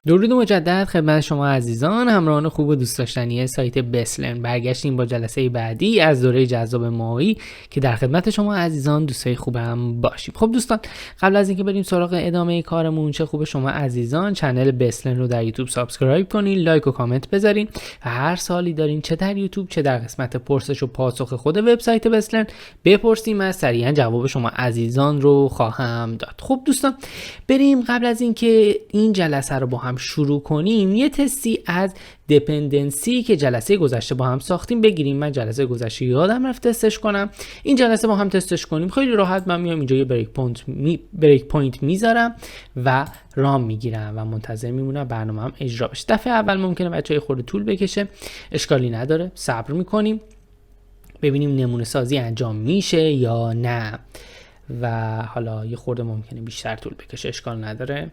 درود مجدد خدمت شما عزیزان همراهان خوب و دوست داشتنی سایت بسلرن. برگشتیم با جلسه بعدی از دوره جذاب ماهی که در خدمت شما عزیزان دوستای خوبم باشیم. خب دوستان، قبل از اینکه بریم سراغ ادامه کارمون، چه خوبه شما عزیزان چنل بسلرن رو در یوتیوب سابسکرایب کنین، لایک و کامنت بذارین و هر سوالی دارین چه در یوتیوب چه در قسمت پرسش و پاسخ خود وبسایت بسلرن بپرسیم، من سریعا جواب شما عزیزان رو خواهم داد. خب دوستان، بریم قبل از اینکه این جلسه رو با هم شروع کنیم یه تستی از دپندنسی که جلسه گذشته با هم ساختیم بگیریم. من جلسه گذشته یادم رفت تستش کنم، این جلسه با هم تستش کنیم. خیلی راحت من میام اینجا یه بریک پوینت میذارم و رام میگیرم و منتظر میمونم برنامه‌ام اجرا بشه. دفعه اول ممکنه بچه‌ها خورده طول بکشه، اشکالی نداره، صبر میکنیم ببینیم نمونه سازی انجام میشه یا نه و حالا یه خورده ممکنه بیشتر طول بکشه، اشکال نداره،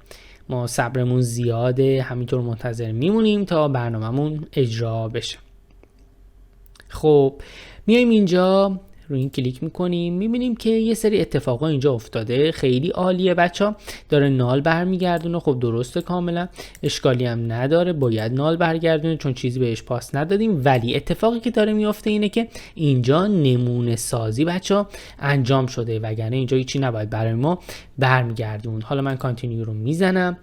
ما صبرمون زیاده، همینطور منتظر میمونیم تا برنامه‌مون اجرا بشه. خب میایم اینجا روی این کلیک میکنیم، میبینیم که یه سری اتفاقا اینجا افتاده. خیلی عالیه بچه، داره نال برمیگردونه. خب درسته، کاملا اشکالی هم نداره، باید نال برگردونه چون چیزی بهش پاس ندادیم. ولی اتفاقی که داره میفته اینه که اینجا نمونه سازی بچه انجام شده، وگرنه اینجا هیچی نباید برای ما برمیگردون. حالا من کانتینیو رو میزنم،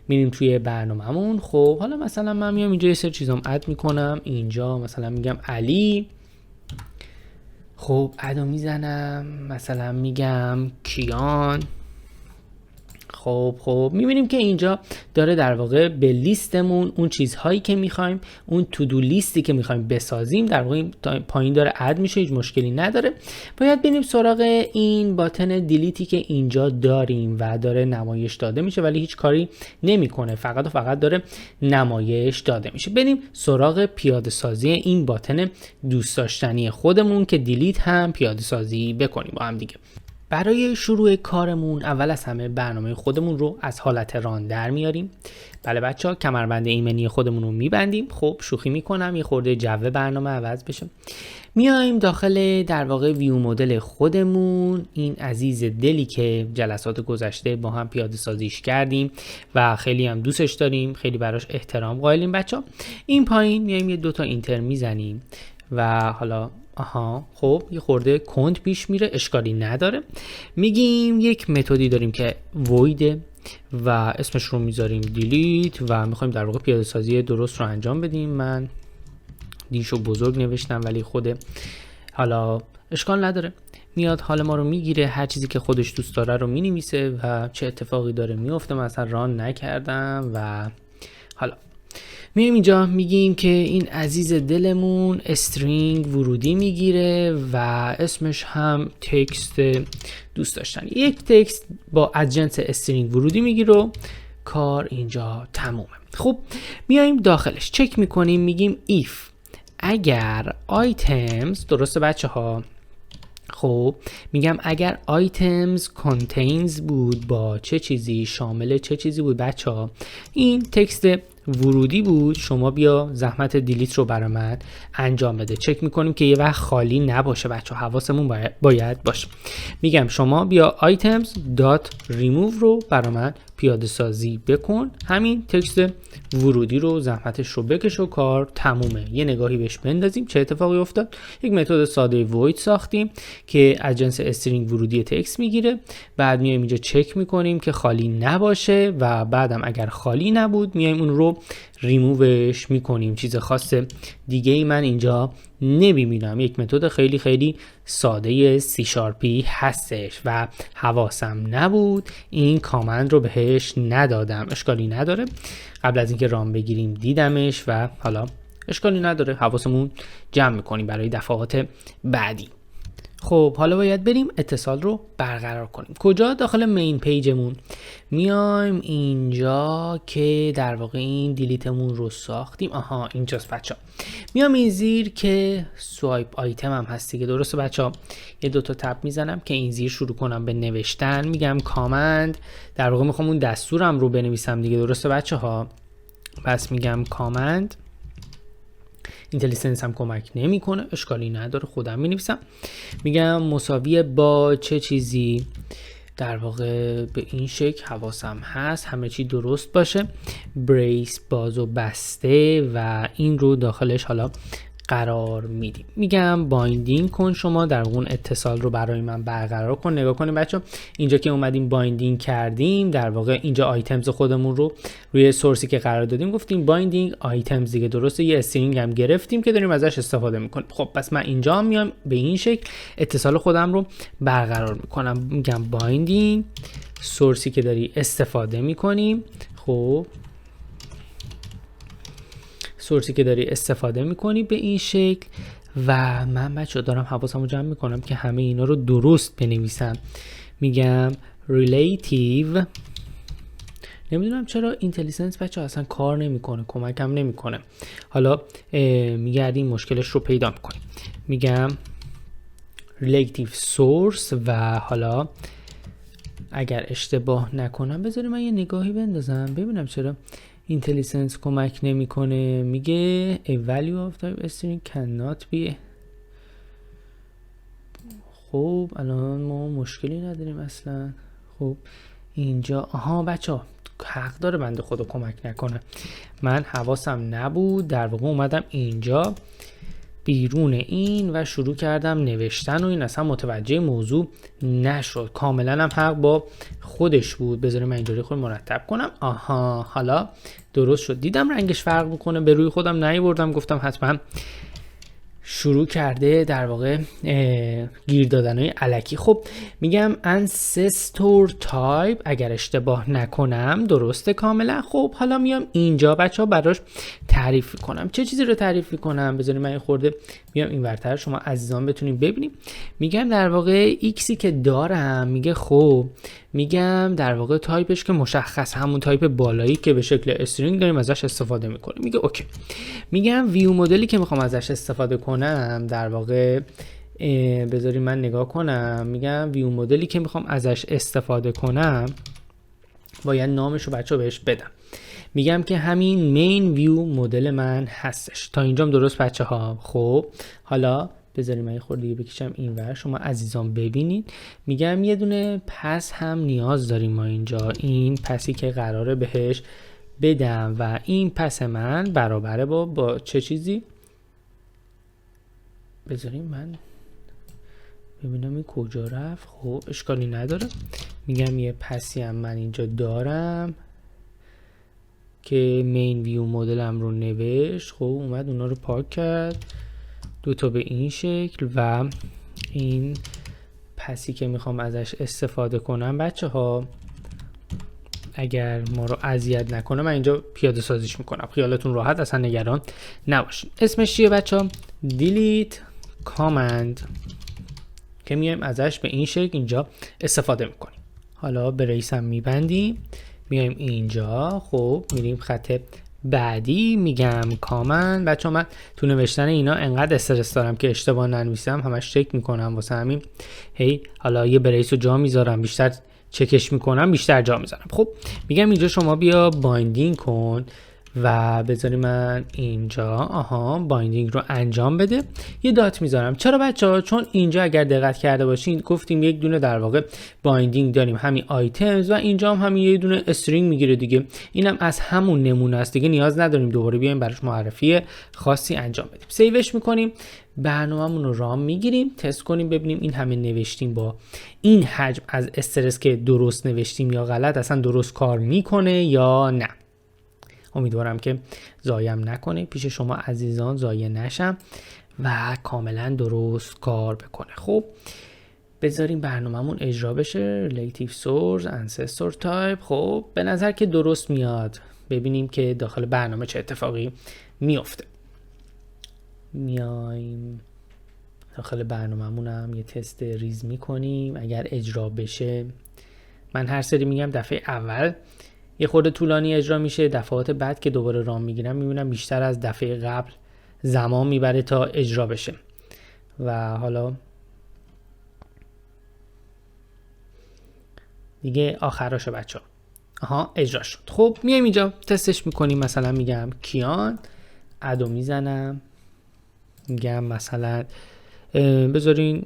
میریم توی برنامه‌مون. خب حالا مثلا من میام اینجا یه سری چیزام اد میکنم، اینجا مثلا میگم علی، خب ادو میزنم، مثلا میگم کیان. خب میبینیم که اینجا داره در واقع به لیستمون اون چیزهایی که میخوایم، اون تو دو لیستی که میخوایم بسازیم در واقع پایین داره اد میشه، هیچ مشکلی نداره. باید بریم سراغ این باتن دیلیتی که اینجا داریم و داره نمایش داده میشه ولی هیچ کاری نمیکنه، فقط و فقط داره نمایش داده میشه. بریم سراغ پیاده سازی این باتن دوست داشتنی خودمون که دیلیت هم پیاده سازی بکنیم با هم دیگه. برای شروع کارمون اول از همه برنامه خودمون رو از حالت ران در میاریم. بله بچه ها، کمربند ایمنی خودمون رو میبندیم. خب شوخی میکنم، یه خورده جو برنامه عوض بشه. میایم داخل در واقع ویو مدل خودمون، این عزیز دلی که جلسات گذشته با هم پیاده سازیش کردیم و خیلی هم دوستش داریم، خیلی براش احترام قائلیم بچه ها. این پایین میایم یه دوتا اینتر میزنیم و حالا خب یه خورده کند پیش میره، اشکالی نداره. میگیم یک متدی داریم که void و اسمش رو میذاریم delete و میخوایم در واقع پیاده سازی درست رو انجام بدیم. من دیشو بزرگ نوشتم ولی خود حالا اشکال نداره، میاد حال ما رو میگیره، هر چیزی که خودش دوست داره رو مینویسه و چه اتفاقی داره میفته. مثلا ران نکردم و حالا میایم اینجا میگیم که این عزیز دلمون استرینگ ورودی میگیره و اسمش هم تکست دوست داشتنی. یک تکست با از جنس استرینگ ورودی میگیره و کار اینجا تمومه. خب میایم داخلش چک میکنیم، میگیم if اگر items، درسته بچه ها؟ خب میگم اگر items contains بود با چه چیزی، شامل چه چیزی بود بچه ها؟ این تکست ورودی بود، شما بیا زحمت دیلیت رو برای من انجام بده. چک میکنیم که یه وقت خالی نباشه بچه ها، حواسمون باید باشه. میگم شما بیا items.remove رو برای من پیاده سازی بکن، همین تکست ورودی رو زحمتش رو بکش و کار تمومه. یه نگاهی بهش بندازیم چه اتفاقی افتاد. یک متد ساده void ساختیم که از جنس استرینگ ورودی تکست میگیره، بعد میایم اینجا چک میکنیم که خالی نباشه و بعدم اگر خالی نبود میایم اون رو ریمووش میکنیم. چیز خاص دیگه ای من اینجا نمیبینم، یک متد خیلی خیلی ساده سی شارپی هستش و حواسم نبود این کامند رو بهش ندادم، اشکالی نداره. قبل از اینکه رام بگیریم دیدمش و حالا اشکالی نداره، حواسمون جمع میکنیم برای دفعات بعدی. خب حالا باید بریم اتصال رو برقرار کنیم. کجا؟ داخل مین پیجمون. میایم اینجا که در واقع این دیلیتمون رو ساختیم. اینجاست بچه. میام این زیر که سوایپ آیتم هم هست دیگه، درسته بچه ها؟ یه دوتا تپ میزنم که این زیر شروع کنم به نوشتن. میگم کامند، در واقع میخوام اون دستورم رو بنویسم دیگه، درسته بچه ها؟ پس میگم کامند، اینتلیسنس هم کمک نمیکنه، اشکالی نداره، خودم مینویسم. میگم مساوی با چه چیزی، در واقع به این شکل حواسم هست همه چی درست باشه، بریس باز و بسته و این رو داخلش حالا قرار میدیم. میگم بایندینگ کن، شما در اون اتصال رو برای من برقرار کن. نگاه کنیم بچه، اینجا که اومدیم بایندینگ کردیم، در واقع اینجا آیتمز خودمون رو روی سورسی که قرار دادیم گفتیم بایندینگ آیتمز دیگه، درسته؟ یه استرینگ هم گرفتیم که داریم ازش استفاده میکنیم. خب پس من اینجا میام به این شکل اتصال خودم رو برقرار میکنم. میگم بایندینگ سورسی که داری استفاده میکنیم. خب سورسی که داری استفاده میکنی به این شکل و من بچه دارم حواسمو جمع میکنم که همه اینا رو درست بنویسم. میگم relative، نمیدونم چرا اینتلیجنس بچه اصلا کار نمیکنه، کمکم نمیکنه. حالا میگردیم مشکلش رو پیدا میکنیم. میگم relative source و حالا اگر اشتباه نکنم بذاری من یه نگاهی بندازم ببینم چرا اینتلیجنس کمک نمیکنه. میگه a value of type string cannot be. خب الان ما مشکلی نداریم اصلا. خب اینجا آها بچه حق داره بنده خدا کمک نکنه، من حواسم نبود. در واقع اومدم اینجا بیرون این و شروع کردم نوشتن و این اصلا متوجه موضوع نشد. کاملا هم حق با خودش بود. بذاریم من اینجوری خود مرتب کنم. آها حالا درست شد. دیدم رنگش فرق میکنه، به روی خودم نیاوردم، گفتم حتما شروع کرده در واقع گیر دادنهای الکی. خب میگم ancestor type اگر اشتباه نکنم درسته کاملا. خب حالا میام اینجا بچه ها براش تعریف کنم. چه چیزی رو تعریف کنم؟ بذارید من خورده میام این ورتر شما عزیزان بتونیم ببینیم. میگم در واقع ایکسی که دارم، میگه خب میگم در واقع تایپش که مشخص همون تایپ بالایی که به شکل استرینگ داریم ازش استفاده میکنیم. میگه اوکی. میگم ویو مدلی که میخوام ازش استفاده کنم در واقع بذاری من نگاه کنم. میگم ویو مدلی که میخوام ازش استفاده کنم باید نامشو بچه بهش بدم. میگم که همین مین ویو مدل من هستش. تا اینجام درست بچه ها؟ خب حالا بذاریم من یه خورده دیگه بکشم اینور شما عزیزان ببینید. میگم یه دونه پس هم نیاز داریم ما اینجا، این پسی که قراره بهش بدم و این پس من برابره با چه چیزی؟ بذاریم من ببینم این کجا رفت. خب اشکالی نداره. میگم یه پسی هم من اینجا دارم که مین ویو مدلم رو نوشت. خب اومد اونا رو پاک کرد دوتا به این شکل و این پسی که میخوام ازش استفاده کنم بچه ها اگر ما رو اذیت نکنه من اینجا پیاده سازیش میکنم، خیالتون راحت، اصلا نگران نباشین. اسمش چیه بچه ها؟ delete command که میایم ازش به این شکل اینجا استفاده میکنیم. حالا به رئیسم میبندیم، میایم اینجا. خب میریم خط بعدی. میگم کامن. بچه من تو نوشتن اینا انقدر استرس دارم که اشتباه ننویسم، همش چک میکنم، واسه همین هی حالا یه بریس رو جا میذارم، بیشتر چکش میکنم، بیشتر جا میذارم. خب میگم اینجا شما بیا بایندینگ کن و بذاری من اینجا آها بایندینگ رو انجام بده. یه دات میذارم. چرا بچه ها؟ چون اینجا اگر دقت کرده باشین گفتیم یک دونه در واقع بایندینگ داریم، همین آیتمز، و اینجا هم همین یه دونه استرینگ میگیره دیگه. اینم از همون نمونه است دیگه، نیاز نداریم دوباره بیایم براش معرفی خاصی انجام بدیم. سیوش میکنیم، برنامه‌مون رو رام میگیریم، تست کنیم ببینیم این همه نوشتیم با این حجم از استرس که درست نوشتیم یا غلط، اصلا درست کار میکنه یا نه. امیدوارم که ضایعم نکنه، پیش شما عزیزان ضایع نشم و کاملا درست کار بکنه. خب بذاریم برنامه‌مون اجرا بشه. relative source ancestor type. خب به نظر که درست میاد. ببینیم که داخل برنامه چه اتفاقی میفته. میایم داخل برنامه‌مون هم یه تست ریز میکنیم اگر اجرا بشه. من هر سری میگم دفعه اول یه خورده طولانی اجرا میشه، دفعات بعد که دوباره رام میگیرم میبینم بیشتر از دفعه قبل زمان میبره تا اجرا بشه. و حالا دیگه آخراشه بچه ها. آها اجرا شد. خب میایم اینجا تستش میکنیم. مثلا میگم کیان ادو میزنم، میگم مثلا بذارین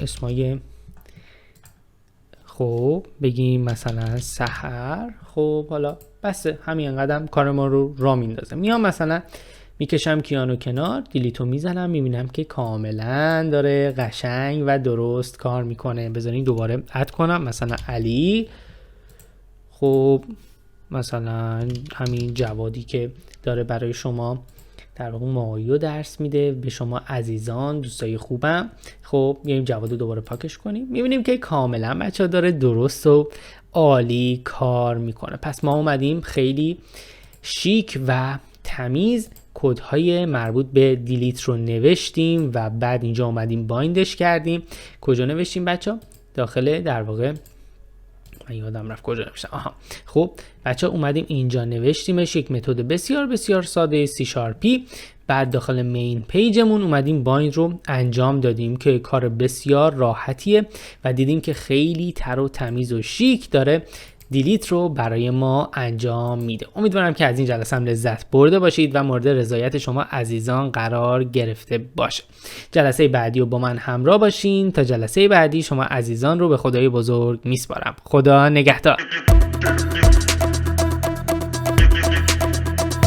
اسمای خب بگیم مثلا سحر. خب حالا بس همین قدم کار ما رو را میندازه. میام مثلا میکشم کیانو کنار، دیلیتو میزنم، میبینم که کاملا داره قشنگ و درست کار میکنه. بذارین دوباره اد کنم مثلا علی. خب مثلا همین جوادی که داره برای شما در واقع مایو درس میده به شما عزیزان دوستای خوبم. خب میایم جواد رو دوباره پاکش کنیم، میبینیم که کاملا بچه ها داره درست و عالی کار میکنه. پس ما اومدیم خیلی شیک و تمیز کدهای مربوط به دیلیت رو نوشتیم و بعد اینجا اومدیم بایندش کردیم. کجا نوشتیم بچه ها؟ داخل در واقع من یادم رفت کجا نوشتم. خب بچه ها اومدیم اینجا نوشتیمش، یک متد بسیار بسیار ساده C#. بعد داخل مین پیجمون اومدیم بایند رو انجام دادیم که کار بسیار راحتیه و دیدیم که خیلی تر و تمیز و شیک داره دیلیت رو برای ما انجام میده. امیدوارم که از این جلسه هم لذت برده باشید و مورد رضایت شما عزیزان قرار گرفته باشه. جلسه بعدی رو با من همراه باشین. تا جلسه بعدی شما عزیزان رو به خدای بزرگ میسپارم. خدا نگهدار.